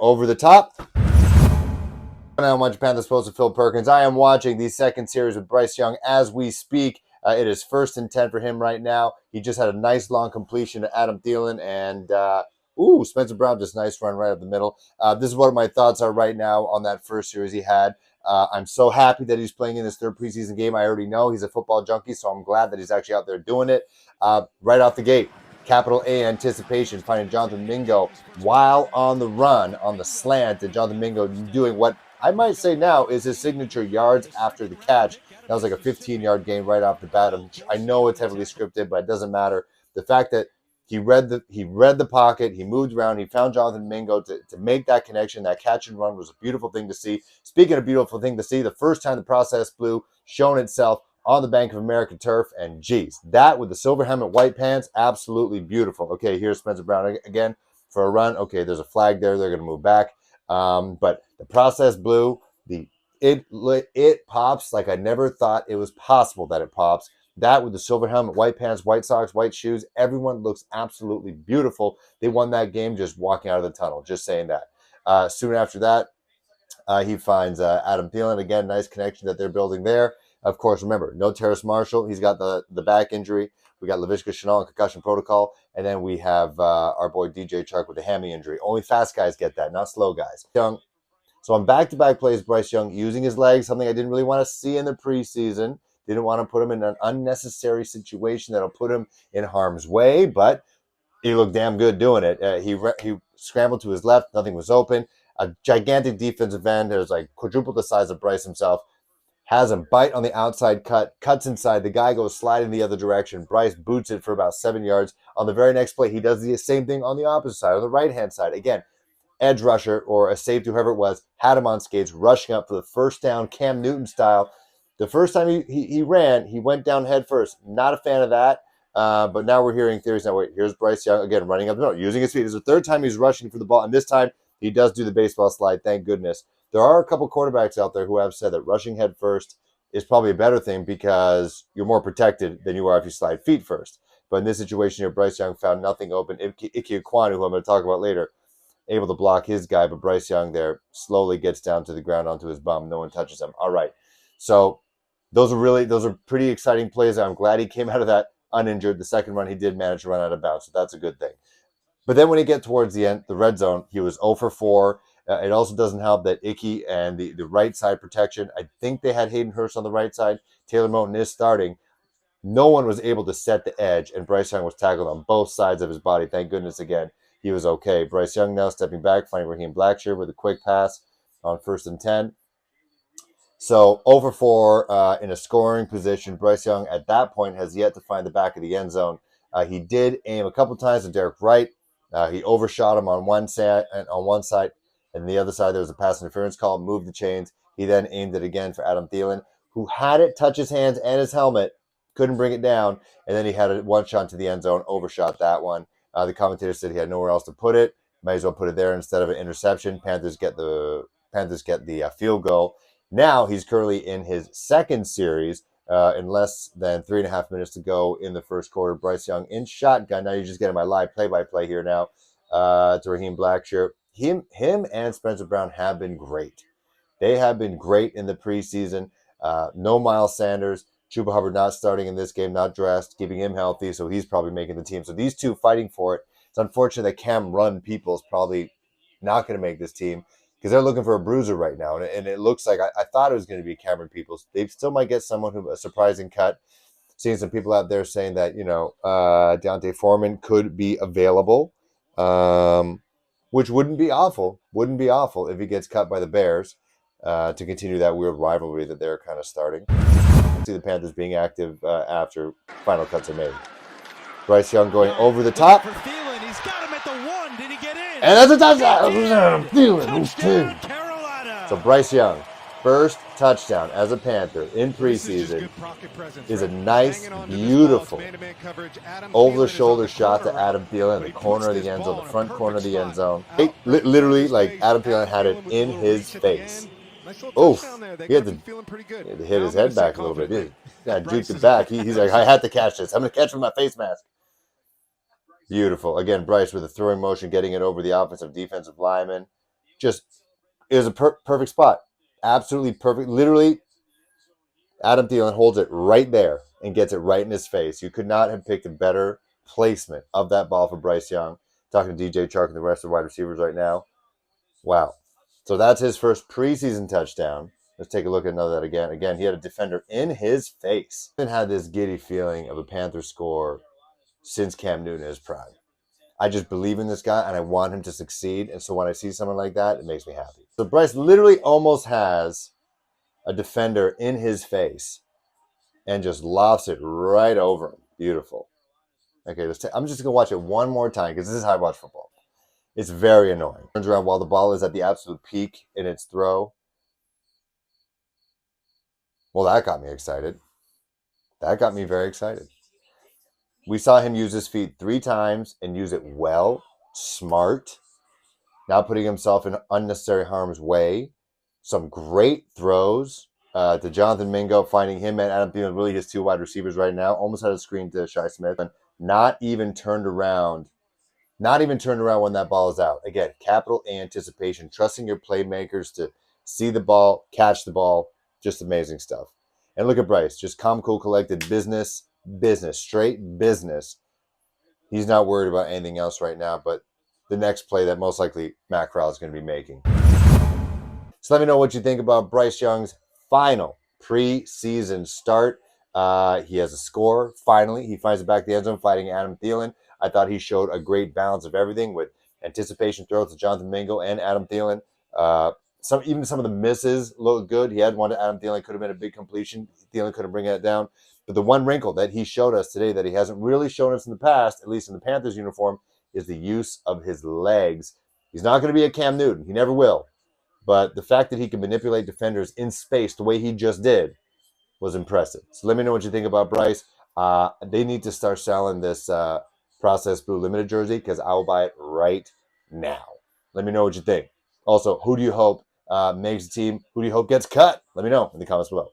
Over the top. I'm watching Panthers supposed to Phil Perkins. I am watching the second series with Bryce Young as we speak. It is 1st and 10 for him right now. He just had a nice long completion to Adam Thielen, and Spencer Brown, just nice run right up the middle. This is what my thoughts are right now on that first series he had. I'm so happy that he's playing in his third preseason game. I already know he's a football junkie, so I'm glad that he's actually out there doing it. Right off the gate, capital A anticipation, finding Jonathan Mingo while on the run, on the slant, and Jonathan Mingo doing what I might say now is his signature yards after the catch. That was like a 15-yard gain right off the bat. I know it's heavily scripted, but it doesn't matter. The fact that he read the pocket, he moved around, he found Jonathan Mingo to make that connection. That catch and run was a beautiful thing to see. Speaking of beautiful thing to see, the first time the process blue shown itself on the Bank of America turf, and geez, that with the silver helmet, white pants, absolutely beautiful. Okay, here's Spencer Brown again for a run. Okay, there's a flag there. They're going to move back. But the process blue, it pops like I never thought it was possible that it pops. That with the silver helmet, white pants, white socks, white shoes, everyone looks absolutely beautiful. They won that game just walking out of the tunnel. Just saying that. Soon after that, he finds Adam Thielen. Again, nice connection that they're building there. Of course, remember, no Terrace Marshall. He's got the back injury. We got Laviska Shenault in concussion protocol. And then we have our boy DJ Chark with a hammy injury. Only fast guys get that, not slow guys. Young. So on back-to-back plays, Bryce Young using his legs, something I didn't really want to see in the preseason. Didn't want to put him in an unnecessary situation that'll put him in harm's way, but he looked damn good doing it. He scrambled to his left. Nothing was open. A gigantic defensive end. It was like quadruple the size of Bryce himself. Has him bite on the outside cut. Cuts inside. The guy goes sliding the other direction. Bryce boots it for about 7 yards. On the very next play, he does the same thing on the opposite side, on the right-hand side. Again, edge rusher or a safety, whoever it was, had him on skates, rushing up for the first down, Cam Newton style. The first time he ran, he went down head first. Not a fan of that. But now we're hearing theories. Now, wait, here's Bryce Young again running up the middle, using his feet. It's the third time he's rushing for the ball, and this time he does do the baseball slide. Thank goodness. There are a couple quarterbacks out there who have said that rushing head first is probably a better thing because you're more protected than you are if you slide feet first. But in this situation here, Bryce Young found nothing open. Ike Ekwonu, who I'm going to talk about later, able to block his guy, but Bryce Young there slowly gets down to the ground onto his bum. No one touches him. All right. So those are pretty exciting plays. I'm glad he came out of that uninjured. The second run, he did manage to run out of bounds, so that's a good thing. But then when he get towards the end, the red zone, he was 0 for 4. It also doesn't help that Icky and the right side protection, I think they had Hayden Hurst on the right side. Taylor Moton is starting. No one was able to set the edge, and Bryce Young was tackled on both sides of his body. Thank goodness again, he was okay. Bryce Young now stepping back, finding Raheem Blackshear with a quick pass on 1st and 10. So over 4 in a scoring position. Bryce Young at that point has yet to find the back of the end zone. He did aim a couple times to Derek Wright. He overshot him on one side, and the other side there was a pass interference call. Moved the chains. He then aimed it again for Adam Thielen, who had it touch his hands and his helmet, couldn't bring it down, and then he had one shot to the end zone, overshot that one. The commentator said he had nowhere else to put it. Might as well put it there instead of an interception. Panthers get the field goal. Now he's currently in his second series in less than 3.5 minutes to go in the first quarter. Bryce Young in shotgun. Now you're just getting my live play-by-play here now to Raheem Blackshear. Him and Spencer Brown have been great. They have been great in the preseason. No Miles Sanders. Chuba Hubbard not starting in this game, not dressed, keeping him healthy, so he's probably making the team. So these two fighting for it. It's unfortunate that Cam Run Peoples probably not going to make this team because they're looking for a bruiser right now. And it looks like I thought it was going to be Cameron Peoples. They still might get someone who a surprising cut. Seeing some people out there saying that, D'Onta Foreman could be available, which wouldn't be awful. Wouldn't be awful if he gets cut by the Bears to continue that weird rivalry that they're kind of starting. See the Panthers being active after final cuts are made. Bryce Young going over the top. For Thielen, he's got him at the 1. Did he get in? And that's a touchdown. Touchdown, Carolina. So Bryce Young, first touchdown as a Panther in preseason, is a nice, beautiful over-the-shoulder shot to Adam Thielen in the corner of the end zone, the front corner of the end zone. Literally, like Adam Thielen had it in his face. Oof. He had to hit his head back a little bit. He juked it back. He's like, I had to catch this. I'm going to catch it with my face mask. Beautiful. Again, Bryce with a throwing motion, getting it over the offensive defensive lineman. just is a perfect spot. Absolutely perfect. Literally, Adam Thielen holds it right there and gets it right in his face. You could not have picked a better placement of that ball for Bryce Young. Talking to DJ Chark and the rest of the wide receivers right now. Wow. So that's his first preseason touchdown. Let's take a look at that again. Again, he had a defender in his face. I've had this giddy feeling of a Panthers score since Cam Newton in his prime. I just believe in this guy and I want him to succeed. And so when I see someone like that, it makes me happy. So Bryce literally almost has a defender in his face and just lofts it right over him. Beautiful. Okay, I'm just going to watch it one more time because this is how I watch football. It's very annoying. Turns around while the ball is at the absolute peak in its throw. Well, that got me excited. That got me very excited. We saw him use his feet 3 times and use it well, smart, not putting himself in unnecessary harm's way. Some great throws to Jonathan Mingo, finding him and Adam Thielen, really his 2 wide receivers right now. Almost had a screen to Shi Smith, and not even turned around. Not even turned around when that ball is out. Again, capital A anticipation, trusting your playmakers to see the ball, catch the ball, just amazing stuff. And look at Bryce, just calm, cool, collected, business, straight business. He's not worried about anything else right now, but the next play that most likely Matt Corral is going to be making. So let me know what you think about Bryce Young's final preseason start. He has a score, finally. He finds it back to the end zone, fighting Adam Thielen. I thought he showed a great balance of everything with anticipation throws to Jonathan Mingo and Adam Thielen. Even some of the misses look good. He had one to Adam Thielen, could have been a big completion. Thielen couldn't bring it down. But the one wrinkle that he showed us today that he hasn't really shown us in the past, at least in the Panthers uniform, is the use of his legs. He's not going to be a Cam Newton. He never will. But the fact that he can manipulate defenders in space the way he just did was impressive. So let me know what you think about Bryce. They need to start selling this processed blue limited jersey because I will buy it right now. Let me know what you think. Also, who do you hope makes the team? Who do you hope gets cut? Let me know in the comments below.